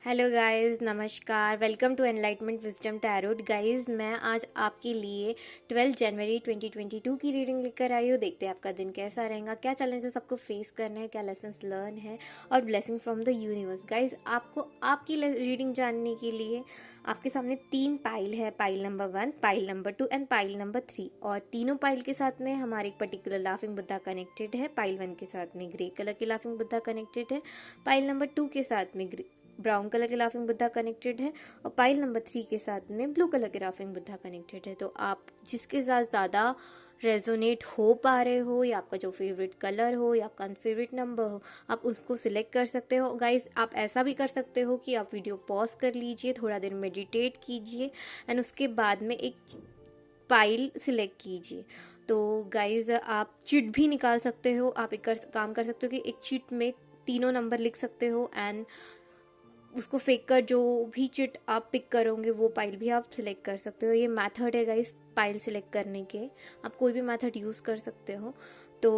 Hello guys, नमस्कार। Welcome to Enlightenment Wisdom Tarot. Guys, मैं आज आपके लिए 12 जनवरी 2022 की रीडिंग लेकर आई हूँ। देखते हैं आपका दिन कैसा रहेगा, क्या चैलेंजेस आपको फेस करने हैं, क्या लेसन्स लर्न है और blessing from the universe. Guys, आपको आपकी रीडिंग जानने के लिए आपके सामने 3 पाइल है। Pile number 1, pile number 2 and pile number 3। और तीनों पाइल के साथ में हमारे एक पर्टिकुलर लाफिंग बुद्धा कनेक्टेड है। पाइल 1 के साथ में ग्रे कलर की लाफिंग बुद्धा कनेक्टेड है। पाइल नंबर 2 के साथ में ब्राउन कलर के लाफिंग बुद्धा कनेक्टेड है और पाइल नंबर 3 के साथ में ब्लू कलर के लाफिंग बुद्धा कनेक्टेड है। तो आप जिसके साथ ज़्यादा रेजोनेट हो पा रहे हो, या आपका जो फेवरेट कलर हो, या आपका फेवरेट नंबर हो, आप उसको सिलेक्ट कर सकते हो। गाइज, आप ऐसा भी कर सकते हो कि आप वीडियो पॉज कर लीजिए, थोड़ा देर मेडिटेट कीजिए एंड उसके बाद में एक पाइल सिलेक्ट कीजिए। तो गाइज, आप चिट भी निकाल सकते हो। आप एक काम कर सकते हो कि एक चिट में तीनों नंबर लिख सकते हो एंड उसको फेंक कर जो भी चिट आप पिक करोगे वो पाइल भी आप सिलेक्ट कर सकते हो। ये मेथड है गाइज पाइल सिलेक्ट करने के। आप कोई भी मेथड यूज़ कर सकते हो। तो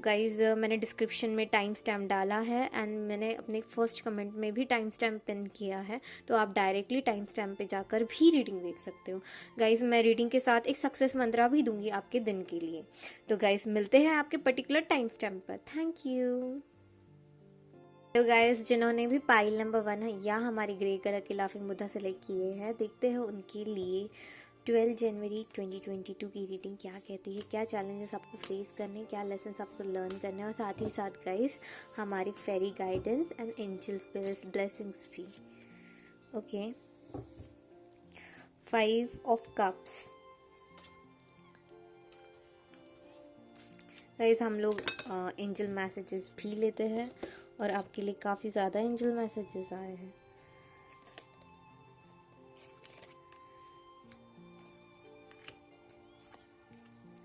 गाइज, मैंने डिस्क्रिप्शन में टाइम स्टैम्प डाला है एंड मैंने अपने फर्स्ट कमेंट में भी टाइम स्टैम्प पिन किया है। तो आप डायरेक्टली टाइम स्टैम्प पे जाकर भी रीडिंग देख सकते हो। गाइज, मैं रीडिंग के साथ एक सक्सेस मंत्रा भी दूंगी आपके दिन के लिए। तो गाइज, मिलते हैं आपके पर्टिकुलर टाइम स्टैम्प पर। Thank you. तो गाइस, जिन्होंने भी पाइल नंबर 1 है या हमारी ग्रे कलर की लाफिंग बुद्धा सेलेक्ट किए हैं, देखते हैं उनके लिए 12 जनवरी 2022 की रीडिंग क्या कहती है, क्या चैलेंजेस आपको फेस करने, क्या लेसन्स आपको लर्न करने, और साथ ही साथ गाइस हमारी फेरी गाइडेंस एंड एंजल ब्लेसिंग्स भी। Okay, 5 of cups. गाइस, हम लोग एंजल मैसेजेस भी लेते हैं और आपके लिए काफ़ी ज़्यादा एंजल मैसेजेस आए हैं।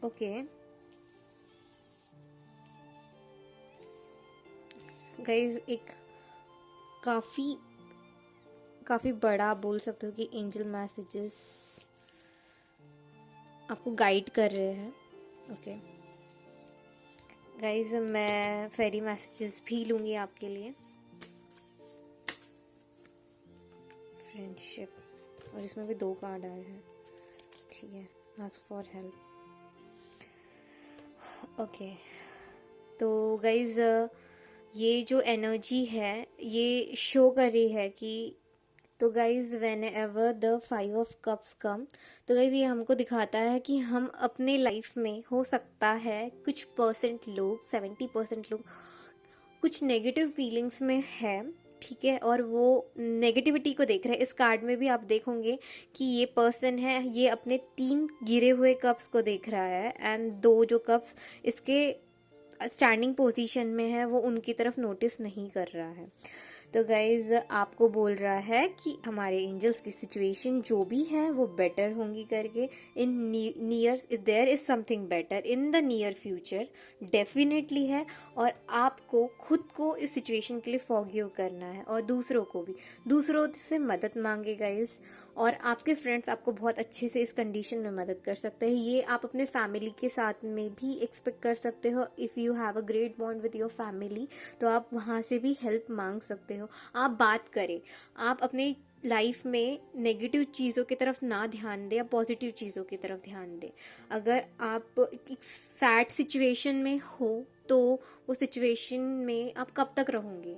ओके गाइज, एक काफ़ी काफ़ी बड़ा बोल सकते हो कि एंजल मैसेजेस आपको गाइड कर रहे हैं। ओके गाइज, मैं फेरी मैसेजेस भी लूँगी आपके लिए। फ्रेंडशिप, और इसमें भी 2 कार्ड आए हैं। ठीक है, आस्क फॉर हेल्प। ओके, तो गाइज, ये जो एनर्जी है ये शो कर रही है कि तो guys whenever the 5 of cups come, तो गाइज ये हमको दिखाता है कि हम अपने लाइफ में हो सकता है कुछ परसेंट लोग, 70% लोग कुछ नेगेटिव फीलिंग्स में है। ठीक है, और वो नेगेटिविटी को देख रहे हैं। इस कार्ड में भी आप देखोगे कि ये पर्सन है, ये अपने 3 गिरे हुए कप्स को देख रहा है एंड 2 जो कप्स इसके स्टैंडिंग पोजीशन में है वो उनकी तरफ नोटिस नहीं कर रहा है। तो गाइज, आपको बोल रहा है कि हमारे एंजल्स की सिचुएशन जो भी है वो बेटर होंगी करके। In near there is something better in the near future, definitely है। और आपको खुद को इस सिचुएशन के लिए फॉरगिव करना है और दूसरों को भी, दूसरों से मदद मांगे गाइज। और आपके फ्रेंड्स आपको बहुत अच्छे से इस कंडीशन में मदद कर सकते हैं। ये आप अपने फैमिली के साथ में भी एक्सपेक्ट कर सकते हो। If you have a great bond with your family, तो आप वहाँ से भी हेल्प मांग सकते हो। आप बात करें, आप अपने लाइफ में नेगेटिव चीज़ों की तरफ ना ध्यान दें या पॉजिटिव चीज़ों की तरफ ध्यान दें। अगर आप एक सैड सिचुएशन में हो तो उस सिचुएशन में आप कब तक रहोगे,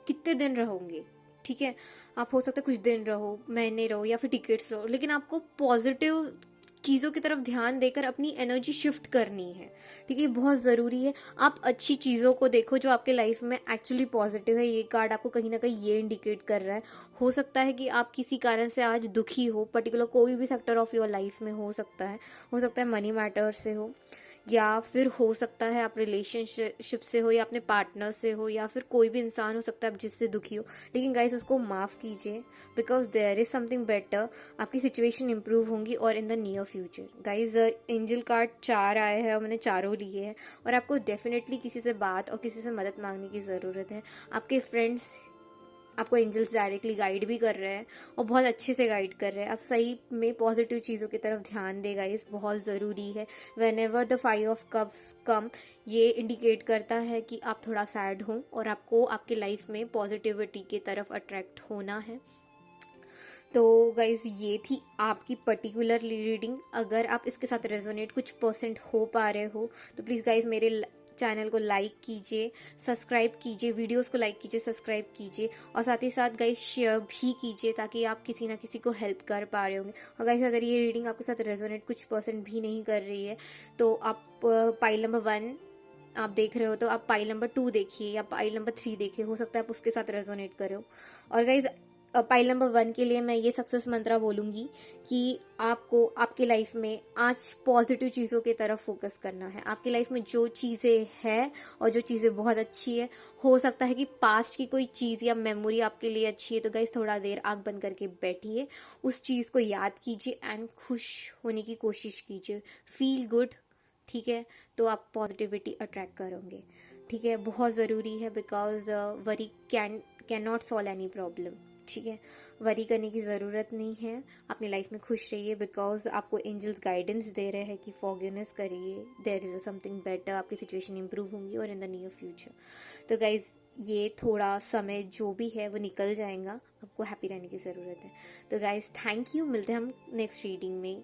कितने दिन रहोगे? ठीक है, आप हो सकता है कुछ दिन रहो, महीने रहो या फिर टिकट्स रहो, लेकिन आपको पॉजिटिव चीज़ों की तरफ ध्यान देकर अपनी एनर्जी शिफ्ट करनी है। ठीक है, बहुत ज़रूरी है। आप अच्छी चीज़ों को देखो जो आपके लाइफ में एक्चुअली पॉजिटिव है। ये कार्ड आपको कहीं ना कहीं ये इंडिकेट कर रहा है। हो सकता है कि आप किसी कारण से आज दुखी हो, पर्टिकुलर कोई भी सेक्टर ऑफ योर लाइफ में हो सकता है मनी मैटर से हो, या फिर हो सकता है आप रिलेशनशिप से हो, या अपने पार्टनर से हो, या फिर कोई भी इंसान हो सकता है आप जिससे दुखी हो। लेकिन गाइस, उसको माफ़ कीजिए, because there is something better. आपकी सिचुएशन इंप्रूव होंगी और in the near future. Guys, angel card 4 आए हैं और मैंने चारों लिए हैं। और आपको डेफिनेटली किसी से बात और किसी से मदद मांगने की ज़रूरत है। आपके फ्रेंड्स आपको एंजल्स डायरेक्टली गाइड भी कर रहे हैं और बहुत अच्छे से गाइड कर रहे हैं। आप सही में पॉजिटिव चीज़ों की तरफ ध्यान देगा, ये बहुत ज़रूरी है। Whenever the 5 of cups come, ये इंडिकेट करता है कि आप थोड़ा सैड हो और आपको आपके लाइफ में पॉजिटिविटी की तरफ अट्रैक्ट होना है। तो गाइज ये थी आपकी पर्टिकुलर रीडिंग। अगर आप इसके साथ रेजोनेट कुछ परसेंट हो पा रहे हो तो प्लीज़ गाइज मेरे चैनल को लाइक कीजिए, सब्सक्राइब कीजिए, वीडियोस को लाइक कीजिए, सब्सक्राइब कीजिए और साथ ही साथ गाइज शेयर भी कीजिए ताकि आप किसी ना किसी को हेल्प कर पा रहे होंगे। और गाइज अगर ये रीडिंग आपके साथ रेजोनेट कुछ परसेंट भी नहीं कर रही है तो आप पाइल नंबर 1 आप देख रहे हो तो आप पाइल नंबर 2 देखिए या पाइल नंबर 3 देखिए, हो सकता है आप उसके साथ रेजोनेट करो। और गाइज पाइल नंबर 1 के लिए मैं ये सक्सेस मंत्रा बोलूंगी कि आपको आपके लाइफ में आज पॉजिटिव चीज़ों की तरफ फोकस करना है। आपकी लाइफ में जो चीज़ें हैं और जो चीज़ें बहुत अच्छी है, हो सकता है कि पास्ट की कोई चीज़ या मेमोरी आपके लिए अच्छी है तो गाइस थोड़ा देर आंख बंद करके बैठिए, उस चीज़ को याद कीजिए एंड खुश होने की कोशिश कीजिए, फील गुड। ठीक है, तो आप पॉजिटिविटी अट्रैक्ट करोगे। ठीक है, बहुत ज़रूरी है because worry can not solve any problem. ठीक है, वरी करने की ज़रूरत नहीं है, अपनी लाइफ में खुश रहिए बिकॉज आपको एंजल्स गाइडेंस दे रहे हैं कि फॉरगिवनेस करिए, देयर इज़ समथिंग बेटर, आपकी सिचुएशन इंप्रूव होंगी और इन द नियर फ्यूचर। तो गाइज ये थोड़ा समय जो भी है वो निकल जाएगा, आपको हैप्पी रहने की ज़रूरत है। तो गाइज थैंक यू, मिलते हैं हम नेक्स्ट रीडिंग में।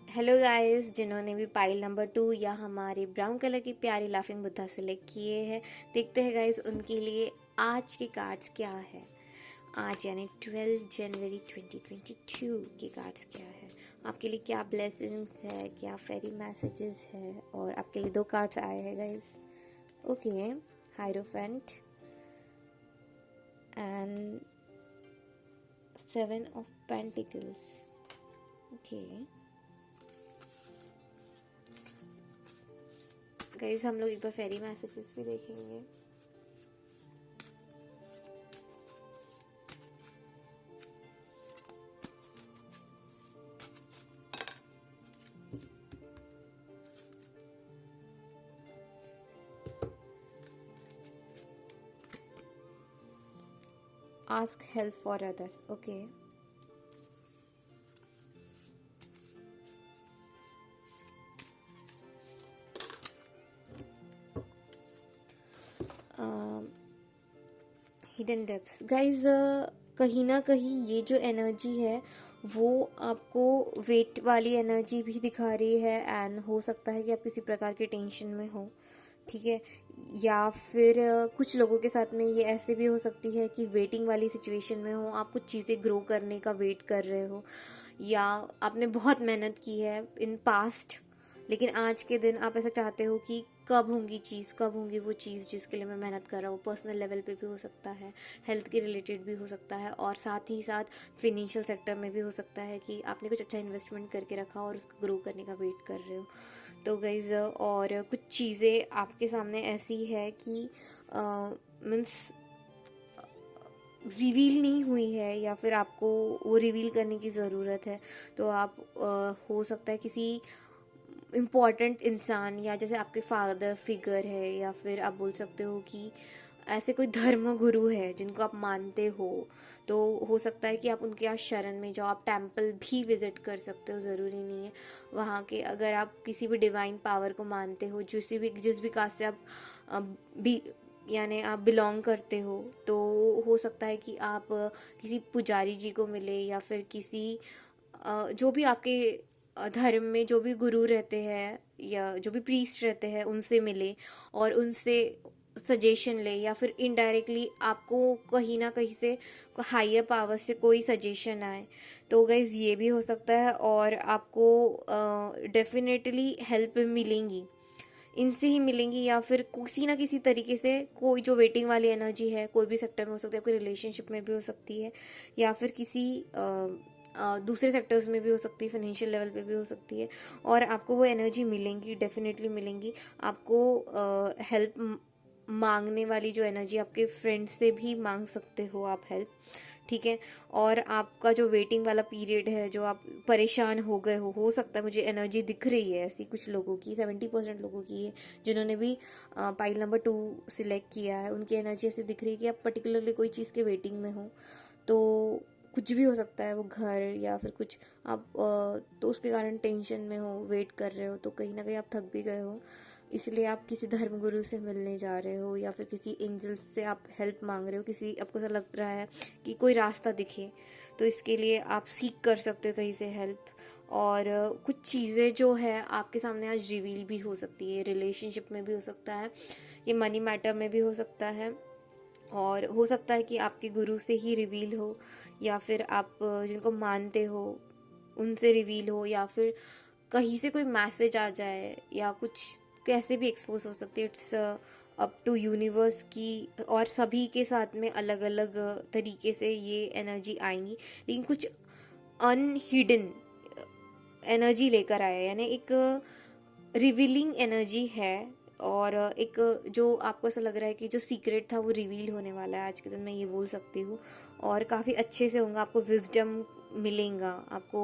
हेलो गाइस, जिन्होंने भी पाइल नंबर 2 या हमारे ब्राउन कलर की प्यारी लाफिंग बुद्धा सेलेक्ट किए हैं, देखते हैं गाइस उनके लिए आज के कार्ड्स क्या है। आज यानी 12 जनवरी 2022 के कार्ड्स क्या है, आपके लिए क्या ब्लेसिंग्स है, क्या फेरी मैसेजेस है। और आपके लिए 2 कार्ड्स आए हैं guys. Okay, hierophant and 7 of pentacles. Okay guys, हम लोग एक बार फेरी मैसेजेस भी देखेंगे। Ask help for others. Okay, hidden depths guys, कहीं ना कहीं ये जो एनर्जी है वो आपको वेट वाली एनर्जी भी दिखा रही है एंड हो सकता है कि आप किसी प्रकार के टेंशन में हो। ठीक है, या फिर कुछ लोगों के साथ में ये ऐसे भी हो सकती है कि वेटिंग वाली सिचुएशन में हो, आप कुछ चीज़ें ग्रो करने का वेट कर रहे हो या आपने बहुत मेहनत की है इन पास्ट, लेकिन आज के दिन आप ऐसा चाहते हो कि कब होंगी चीज़, कब होंगी वो चीज़ जिसके लिए मैं मेहनत कर रहा हूँ। पर्सनल लेवल पे भी हो सकता है, हेल्थ के रिलेटेड भी हो सकता है और साथ ही साथ फिनेंशियल सेक्टर में भी हो सकता है कि आपने कुछ अच्छा इन्वेस्टमेंट करके रखा और उसको ग्रो करने का वेट कर रहे हो। तो गाइज और कुछ चीज़ें आपके सामने ऐसी है कि मीन्स रिवील नहीं हुई है या फिर आपको वो रिवील करने की ज़रूरत है। तो आप हो सकता है किसी इम्पॉर्टेंट इंसान या जैसे आपके फादर फिगर है या फिर आप बोल सकते हो कि ऐसे कोई धर्म गुरु है जिनको आप मानते हो, तो हो सकता है कि आप उनके यहाँ शरण में जाओ। आप टेम्पल भी विजिट कर सकते हो, ज़रूरी नहीं है वहाँ के। अगर आप किसी भी डिवाइन पावर को मानते हो, जिस भी कास्ट से आप भी यानी आप बिलोंग करते हो, तो हो सकता है कि आप किसी पुजारी जी को मिले या फिर किसी जो भी आपके धर्म में जो भी गुरु रहते हैं या जो भी प्रीस्ट रहते हैं उनसे मिले और उनसे सजेशन ले, या फिर इनडायरेक्टली आपको कहीं ना कहीं से हायर पावर से कोई सजेशन आए, तो गाइज ये भी हो सकता है। और आपको डेफिनेटली हेल्प मिलेंगी, इनसे ही मिलेंगी या फिर किसी ना किसी तरीके से। कोई जो वेटिंग वाली एनर्जी है कोई भी सेक्टर में हो सकती है, आपके रिलेशनशिप में भी हो सकती है या फिर किसी दूसरे सेक्टर्स में भी हो सकती है, फाइनेंशियल लेवल पे भी हो सकती है। और आपको वो एनर्जी मिलेंगी, डेफिनेटली मिलेंगी। आपको हेल्प मांगने वाली जो एनर्जी, आपके फ्रेंड से भी मांग सकते हो आप हेल्प। ठीक है। और आपका जो वेटिंग वाला पीरियड है, जो आप परेशान हो गए हो सकता है, मुझे एनर्जी दिख रही है ऐसी कुछ लोगों की, 70% लोगों की है जिन्होंने भी पाइल नंबर 2 सिलेक्ट किया है, उनकी एनर्जी ऐसी दिख रही है कि आप पर्टिकुलरली कोई चीज़ के वेटिंग में हो। तो कुछ भी हो सकता है, वो घर या फिर कुछ आप तो उसके कारण टेंशन में हो, वेट कर रहे हो, तो कहीं ना कहीं आप थक भी गए हो, इसलिए आप किसी धर्मगुरु से मिलने जा रहे हो या फिर किसी एंजल्स से आप हेल्प मांग रहे हो, किसी आपको ऐसा लग रहा है कि कोई रास्ता दिखे, तो इसके लिए आप सीख कर सकते हो कहीं से हेल्प। और कुछ चीज़ें जो है आपके सामने आज रिवील भी हो सकती है, रिलेशनशिप में भी हो सकता है, ये मनी मैटर में भी हो सकता है, और हो सकता है कि आपके गुरु से ही रिवील हो, या फिर आप जिनको मानते हो उनसे रिवील हो, या फिर कहीं से कोई मैसेज आ जाए, या कुछ कैसे भी एक्सपोज हो सकती है। इट्स अप टू यूनिवर्स की, और सभी के साथ में अलग अलग तरीके से ये एनर्जी आएंगी, लेकिन कुछ अनहिडन एनर्जी लेकर आया है, यानी एक रिवीलिंग एनर्जी है। और एक जो आपको ऐसा लग रहा है कि जो सीक्रेट था वो रिवील होने वाला है आज के दिन, मैं ये बोल सकती हूँ। और काफ़ी अच्छे से होगा, आपको विजडम मिलेगा, आपको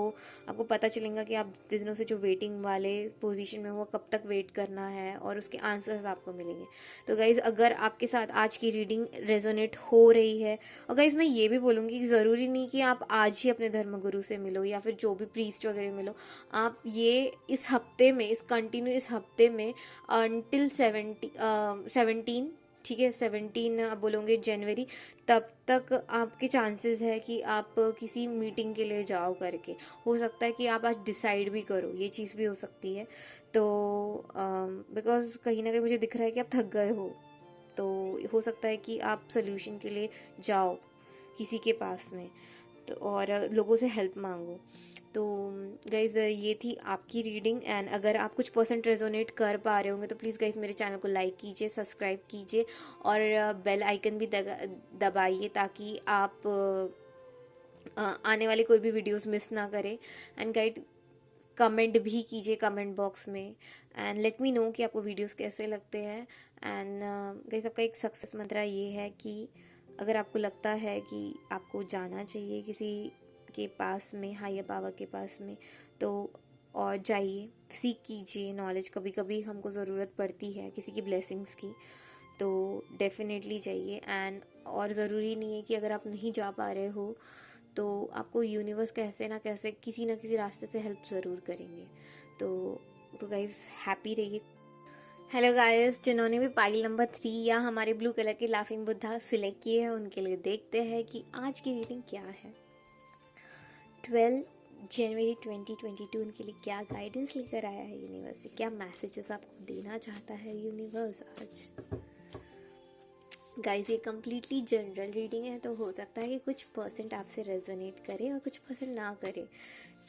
आपको पता चलेगा कि आप जितने दिनों से जो वेटिंग वाले पोजीशन में हो कब तक वेट करना है, और उसके आंसर्स आपको मिलेंगे। तो गाइज़, अगर आपके साथ आज की रीडिंग रेजोनेट हो रही है, और गाइज़ मैं ये भी बोलूँगी कि ज़रूरी नहीं कि आप आज ही अपने धर्मगुरु से मिलो या फिर जो भी प्रीस्ट वगैरह मिलो, आप ये इस हफ्ते में, इस कंटिन्यू इस हफ्ते में अनटिल 17, ठीक है, 17 आप बोलोगे जनवरी, तब तक आपके चांसेस है कि आप किसी मीटिंग के लिए जाओ करके। हो सकता है कि आप आज डिसाइड भी करो, ये चीज़ भी हो सकती है। तो बिकॉज कहीं ना कहीं मुझे दिख रहा है कि आप थक गए हो, तो हो सकता है कि आप सोल्यूशन के लिए जाओ किसी के पास में, तो और लोगों से हेल्प मांगो। तो गाइज़, ये थी आपकी रीडिंग, एंड अगर आप कुछ परसेंट रेजोनेट कर पा रहे होंगे तो प्लीज़ गाइज़ मेरे चैनल को लाइक कीजिए, सब्सक्राइब कीजिए, और बेल आइकन भी दबाइए, ताकि आप आने वाले कोई भी वीडियोस मिस ना करें। एंड गाइड, कमेंट भी कीजिए कमेंट बॉक्स में, एंड लेट मी नो कि आपको वीडियोस कैसे लगते हैं। एंड गाइस, आपका एक सक्सेस मंत्रा ये है कि अगर आपको लगता है कि आपको जाना चाहिए किसी के पास में, हायर पावर के पास में, तो और जाइए, सीख कीजिए नॉलेज, कभी कभी हमको ज़रूरत पड़ती है किसी की ब्लेसिंग्स की, तो डेफिनेटली जाइए। एंड और ज़रूरी नहीं है कि अगर आप नहीं जा पा रहे हो तो आपको यूनिवर्स कैसे ना कैसे किसी ना किसी रास्ते से हेल्प ज़रूर करेंगे। तो गाइस, हैप्पी रहिए। हेलो गाइस, जिन्होंने भी पाइल नंबर 3 या हमारे ब्लू कलर के लाफिंग बुद्धा सिलेक्ट किए हैं, उनके लिए देखते हैं कि आज की रीडिंग क्या है। 12 जनवरी 2022 उनके लिए क्या गाइडेंस लेकर आया है यूनिवर्स से, क्या मैसेजेस आपको देना चाहता है यूनिवर्स आज। गाइस, ये कम्प्लीटली जनरल रीडिंग है, तो हो सकता है कि कुछ परसेंट आपसे रेजोनेट करे और कुछ परसेंट ना करे।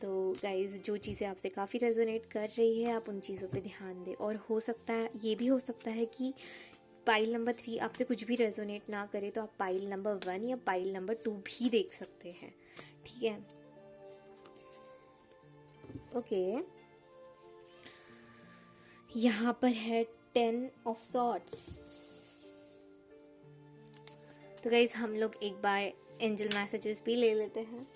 तो गाइस, जो चीज़ें आपसे काफ़ी रेजोनेट कर रही है, आप उन चीज़ों पे ध्यान दें। और हो सकता है, ये भी हो सकता है कि पाइल नंबर 3 आपसे कुछ भी रेजोनेट ना करे, तो आप पाइल नंबर 1 या पाइल नंबर 2 भी देख सकते हैं, ठीक है। ओके, यहाँ पर है 10 ऑफ सॉर्ड्स। तो गाइज, हम लोग एक बार एंजल मैसेजेस भी ले लेते हैं।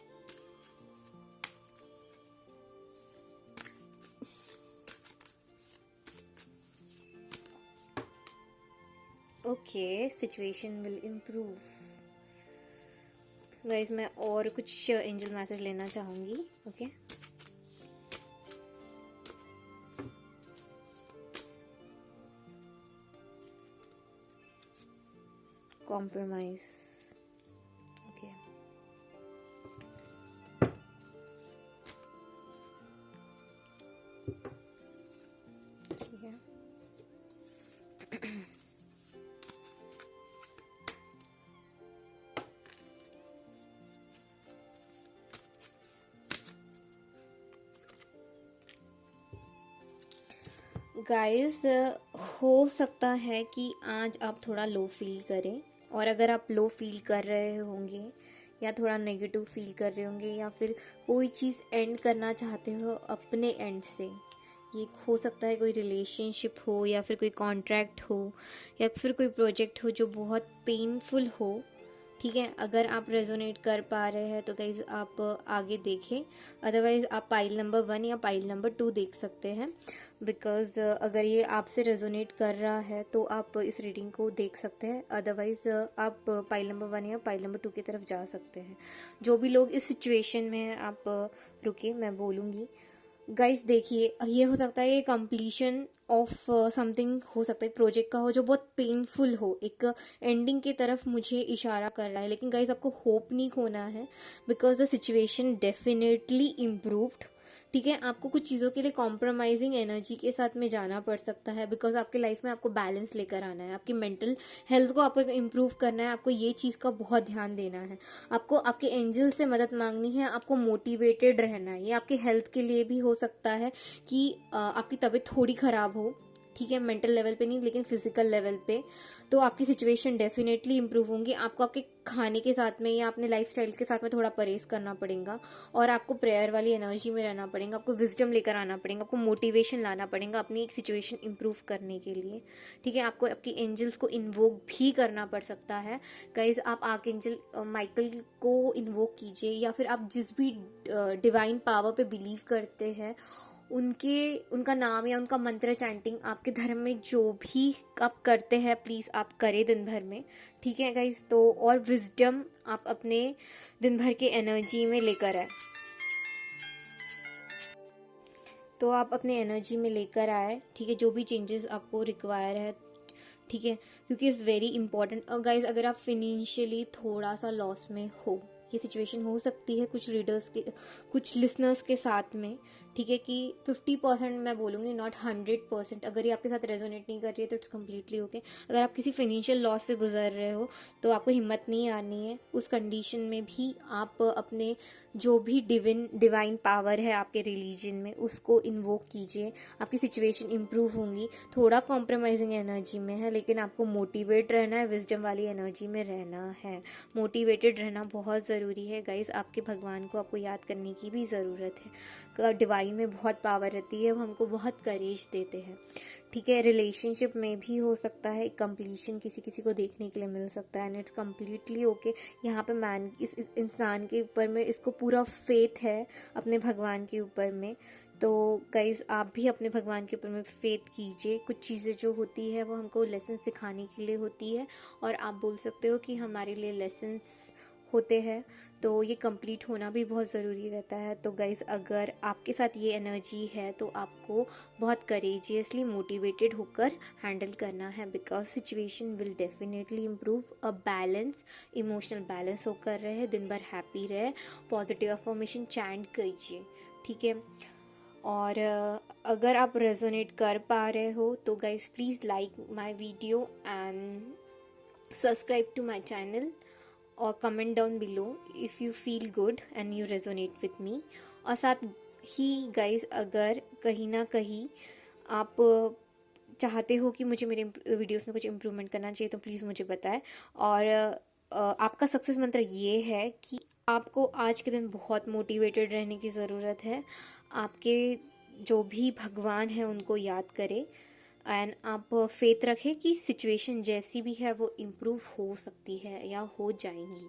Okay, situation will improve. Guys, मैं और कुछ एंजल मैसेज लेना चाहूंगी। Okay, compromise. ओके, ठीक है। गाइस, हो सकता है कि आज आप थोड़ा लो फील करें, और अगर आप लो फील कर रहे होंगे या थोड़ा नेगेटिव फील कर रहे होंगे, या फिर कोई चीज़ एंड करना चाहते हो अपने एंड से, ये हो सकता है कोई रिलेशनशिप हो, या फिर कोई कॉन्ट्रैक्ट हो, या फिर कोई प्रोजेक्ट हो जो बहुत पेनफुल हो, ठीक है, अगर आप रेजोनेट कर पा रहे हैं तो गाइज आप आगे देखें, अदरवाइज आप पाइल नंबर 1 या पाइल नंबर 2 देख सकते हैं। बिकॉज अगर ये आपसे रेजोनेट कर रहा है तो आप इस रीडिंग को देख सकते हैं, अदरवाइज आप पाइल नंबर 1 या पाइल नंबर 2 की तरफ जा सकते हैं। जो भी लोग इस सिचुएशन में हैं आप रुकिए, मैं बोलूँगी। गाइस देखिए, ये हो सकता है ये कंप्लीशन ऑफ समथिंग हो सकता है, प्रोजेक्ट का हो जो बहुत पेनफुल हो, एक एंडिंग की तरफ मुझे इशारा कर रहा है। लेकिन गाइस आपको होप नहीं खोना है, because the situation definitely improved. ठीक है, आपको कुछ चीज़ों के लिए कॉम्प्रोमाइजिंग एनर्जी के साथ में जाना पड़ सकता है, बिकॉज आपके लाइफ में आपको बैलेंस लेकर आना है, आपकी मेंटल हेल्थ को आपको इम्प्रूव करना है, आपको ये चीज़ का बहुत ध्यान देना है, आपको आपके एंजल से मदद मांगनी है, आपको मोटिवेटेड रहना है। ये आपके हेल्थ के लिए भी हो सकता है कि आपकी तबीयत थोड़ी ख़राब हो, ठीक है, मेंटल लेवल पे नहीं लेकिन फिजिकल लेवल पे, तो आपकी सिचुएशन डेफिनेटली इंप्रूव होंगी। आपको आपके खाने के साथ में या अपने लाइफस्टाइल के साथ में थोड़ा परहेज करना पड़ेगा, और आपको प्रेयर वाली एनर्जी में रहना पड़ेगा, आपको विजडम लेकर आना पड़ेगा, आपको मोटिवेशन लाना पड़ेगा अपनी एक सिचुएशन इंप्रूव करने के लिए। ठीक है, आपको आपकी एंजल्स को इन्वोक भी करना पड़ सकता है। गाइज आप आर्क एंजल माइकल को इन्वोक कीजिए, या फिर आप जिस भी डिवाइन पावर पे बिलीव करते हैं उनका नाम या उनका मंत्र चैंटिंग आपके धर्म में जो भी आप करते हैं प्लीज आप करें दिन भर में। ठीक है गाइज, तो और विजडम आप अपने दिन भर के एनर्जी में लेकर आए, तो आप अपने एनर्जी में लेकर आए। ठीक है, जो भी चेंजेस आपको रिक्वायर है, ठीक है, क्योंकि इट्स वेरी इंपॉर्टेंट। और गाइज अगर आप फिनेंशियली थोड़ा सा लॉस में हो, ये सिचुएशन हो सकती है कुछ रीडर्स के, कुछ लिसनर्स के साथ में, ठीक है, कि 50% मैं बोलूँगी, नॉट 100%। अगर ये आपके साथ रेजोनेट नहीं कर रही है तो इट्स कम्प्लीटली ओके। अगर आप किसी फाइनेंशियल लॉस से गुजर रहे हो तो आपको हिम्मत नहीं आनी है। उस कंडीशन में भी आप अपने जो भी डिवाइन पावर है आपके रिलीजन में उसको इन्वोक कीजिए, आपकी सिचुएशन इंप्रूव होंगी। थोड़ा कॉम्प्रोमाइजिंग एनर्जी में है लेकिन आपको मोटिवेट रहना है, विजडम वाली एनर्जी में रहना है। मोटिवेटेड रहना बहुत ज़रूरी है गाइज, आपके भगवान को आपको याद करने की भी ज़रूरत है। डिवाइन में बहुत पावर रहती है, वो हमको बहुत करेज देते हैं। ठीक है, रिलेशनशिप में भी हो सकता है कंप्लीशन किसी किसी को देखने के लिए मिल सकता है, एंड इट्स कम्प्लीटली ओके। यहाँ पे मैन इस इंसान के ऊपर में इसको पूरा फेथ है अपने भगवान के ऊपर में। तो गाइज आप भी अपने भगवान के ऊपर में फेथ कीजिए। कुछ चीज़ें जो होती है वो हमको लेसन सिखाने के लिए होती है, और आप बोल सकते हो कि हमारे लिए लेसन्स होते हैं, तो ये कंप्लीट होना भी बहुत ज़रूरी रहता है। तो गाइज़ अगर आपके साथ ये एनर्जी है तो आपको बहुत करेजियसली मोटिवेटेड होकर हैंडल करना है, because situation will definitely improve. A balance, emotional balance होकर रहे, दिन भर हैप्पी रहे, पॉजिटिव अफर्मेशन चैंट कीजिए। ठीक है, और अगर आप रेजोनेट कर पा रहे हो तो guys please like my video and subscribe to my channel, और comment down below if you feel good and you resonate with me. और साथ ही गाइज अगर कहीं ना कहीं आप चाहते हो कि मुझे मेरे वीडियोस में कुछ इम्प्रूवमेंट करना चाहिए तो प्लीज़ मुझे बताएं। और आपका सक्सेस मंत्र ये है कि आपको आज के दिन बहुत मोटिवेटेड रहने की ज़रूरत है। आपके जो भी भगवान हैं उनको याद करें, एंड आप फेथ रखें कि सिचुएशन जैसी भी है वो इम्प्रूव हो सकती है या हो जाएंगी।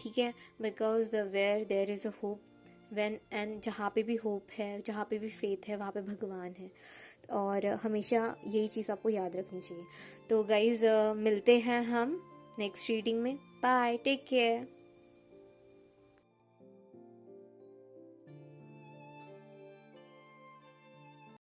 ठीक है, because where there is a hope when, and जहाँ पे भी होप है, जहाँ पे भी फेथ है, वहाँ पे भगवान है, और हमेशा यही चीज़ आपको याद रखनी चाहिए। तो गाइज मिलते हैं हम नेक्स्ट रीडिंग में। Bye, take care.